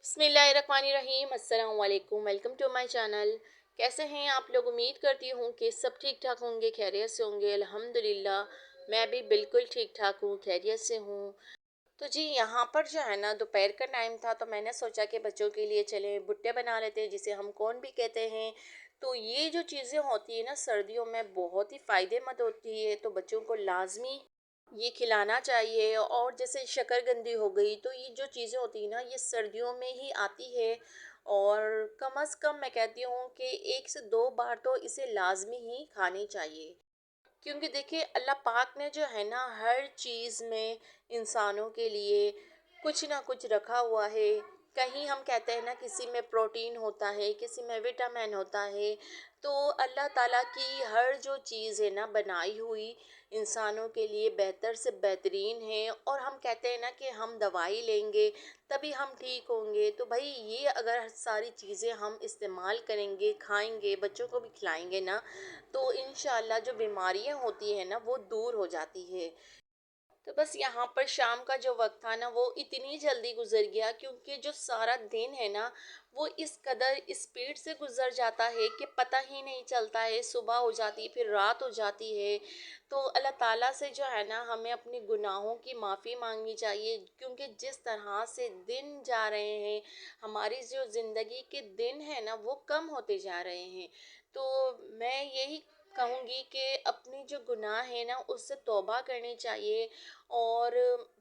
बिस्मिल्लाहिर्रहमानिर्रहीम। अस्सलाम वालेकुम। Welcome to my channel. कैसे हैं आप लोग? उम्मीद करती हूँ कि सब ठीक ठाक होंगे, खैरियत से होंगे। अल्हम्दुलिल्लाह मैं भी बिल्कुल ठीक ठाक हूँ, खैरियत से हूँ। तो जी यहाँ पर जो है ना, दोपहर का टाइम था तो मैंने सोचा कि बच्चों के लिए चलें भुट्टे बना लेते हैं, जिसे हम कौन भी कहते हैं। तो ये जो चीज़ें होती है ना सर्दियों में, बहुत ही फ़ायदेमंद होती है, तो बच्चों को लाजमी ये खिलाना चाहिए। और जैसे शकरकंदी हो गई, तो ये जो चीज़ें होती हैं ना, ये सर्दियों में ही आती है। और कम अज़ कम मैं कहती हूँ कि 1 से 2 बार तो इसे लाजमी ही खानी चाहिए। क्योंकि देखिए अल्लाह पाक ने जो है ना हर चीज़ में इंसानों के लिए कुछ ना कुछ रखा हुआ है। कहीं हम कहते हैं ना किसी में प्रोटीन होता है, किसी में विटामिन होता है। तो अल्लाह ताला की हर जो चीज़ है ना बनाई हुई इंसानों के लिए बेहतर से बेहतरीन है। और हम कहते हैं ना कि हम दवाई लेंगे तभी हम ठीक होंगे। तो भाई ये अगर सारी चीज़ें हम इस्तेमाल करेंगे, खाएंगे, बच्चों को भी खिलाएंगे ना, तो इंशाल्लाह जो बीमारियां होती है ना वो दूर हो जाती है। तो बस यहाँ पर शाम का जो वक्त था ना वो इतनी जल्दी गुजर गया, क्योंकि जो सारा दिन है ना वो इस कदर स्पीड से गुजर जाता है कि पता ही नहीं चलता है। सुबह हो जाती है, फिर रात हो जाती है। तो अल्लाह ताला से जो है ना हमें अपने गुनाहों की माफ़ी मांगनी चाहिए, क्योंकि जिस तरह से दिन जा रहे हैं, हमारी जो ज़िंदगी के दिन है ना वो कम होते जा रहे हैं। तो मैं यही कहूँगी कि अपनी जो गुनाह है ना उससे तौबा करनी चाहिए। और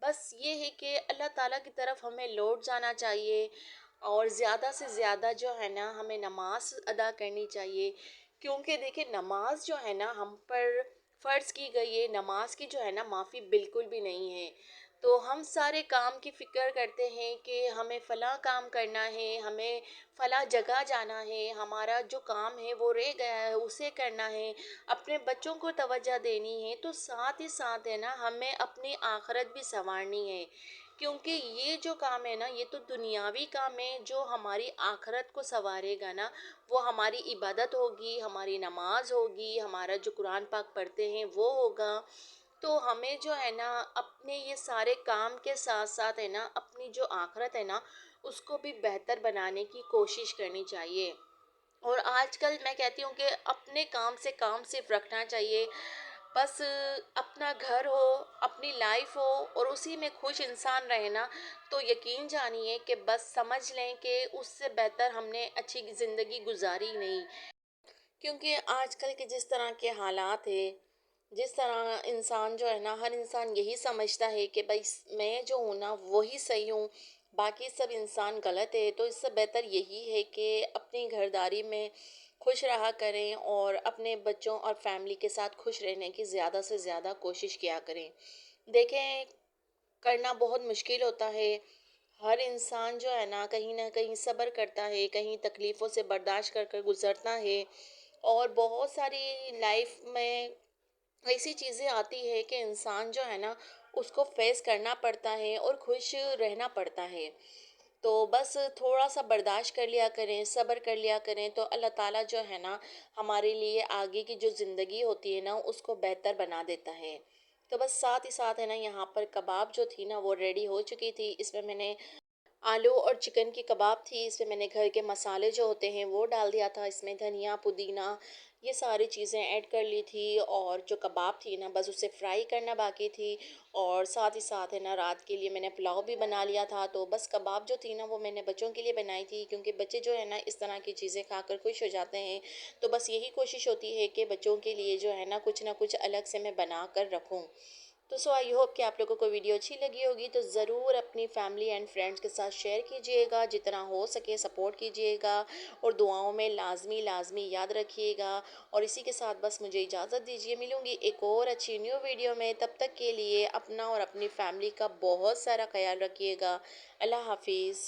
बस ये है कि अल्लाह ताला की तरफ हमें लौट जाना चाहिए। और ज़्यादा से ज़्यादा जो है ना हमें नमाज अदा करनी चाहिए। क्योंकि देखिए नमाज जो है ना हम पर फ़र्ज़ की गई है, नमाज की जो है ना माफ़ी बिल्कुल भी नहीं है। तो हम सारे काम की फ़िक्र करते हैं कि हमें फ़लाँ काम करना है, हमें फ़लाँ जगह जाना है, हमारा जो काम है वो रह गया है उसे करना है, अपने बच्चों को तवज्जो देनी है। तो साथ ही साथ है ना हमें अपनी आखिरत भी संवारनी है। क्योंकि ये जो काम है ना ये तो दुनियावी काम है, जो हमारी आखिरत को संवारेगा ना वो हमारी इबादत होगी, हमारी नमाज होगी, हमारा जो कुरान पाक पढ़ते हैं वो होगा। तो हमें जो है ना अपने ये सारे काम के साथ साथ है ना अपनी जो आखिरत है ना उसको भी बेहतर बनाने की कोशिश करनी चाहिए। और आजकल मैं कहती हूँ कि अपने काम से काम सिर्फ रखना चाहिए। बस अपना घर हो, अपनी लाइफ हो और उसी में खुश इंसान रहे ना, तो यकीन जानिए कि बस समझ लें कि उससे बेहतर हमने अच्छी ज़िंदगी गुजारी नहीं। क्योंकि आजकल के जिस तरह के हालात है, जिस तरह इंसान जो है ना हर इंसान यही समझता है कि भाई मैं जो हूँ ना वही सही हूँ, बाकी सब इंसान गलत है। तो इससे बेहतर यही है कि अपनी घरदारी में खुश रहा करें और अपने बच्चों और फैमिली के साथ खुश रहने की ज़्यादा से ज़्यादा कोशिश किया करें। देखें, करना बहुत मुश्किल होता है। हर इंसान जो है ना कहीं सब्र करता है, कहीं तकलीफ़ों से बर्दाश्त कर कर गुज़रता है। और बहुत सारी लाइफ में ऐसी चीज़ें आती है कि इंसान जो है ना उसको फेस करना पड़ता है और खुश रहना पड़ता है। तो बस थोड़ा सा बर्दाश्त कर लिया करें, सब्र कर लिया करें, तो अल्लाह ताला जो है ना हमारे लिए आगे की जो ज़िंदगी होती है ना उसको बेहतर बना देता है। तो बस साथ ही साथ है ना यहाँ पर कबाब जो थी ना वो रेडी हो चुकी थी। इसमें मैंने आलू और चिकन की कबाब थी, इसमें मैंने घर के मसाले जो होते हैं वो डाल दिया था। इसमें धनिया, पुदीना, ये सारी चीज़ें ऐड कर ली थी। और जो कबाब थी ना बस उसे फ्राई करना बाकी थी। और साथ ही साथ है ना रात के लिए मैंने पुलाव भी बना लिया था। तो बस कबाब जो थी ना वो मैंने बच्चों के लिए बनाई थी, क्योंकि बच्चे जो है ना इस तरह की चीज़ें खाकर खुश हो जाते हैं। तो बस यही कोशिश होती है कि बच्चों के लिए जो है ना कुछ अलग से मैं बना कर रखूँ। तो सो आई होप कि आप लोगों को वीडियो अच्छी लगी होगी। तो ज़रूर अपनी फैमिली एंड फ्रेंड्स के साथ शेयर कीजिएगा, जितना हो सके सपोर्ट कीजिएगा। और दुआओं में लाजमी लाजमी याद रखिएगा। और इसी के साथ बस मुझे इजाज़त दीजिए, मिलूँगी एक और अच्छी न्यू वीडियो में। तब तक के लिए अपना और अपनी फैमिली का बहुत सारा ख्याल रखिएगा। अल्लाह हाफिज़।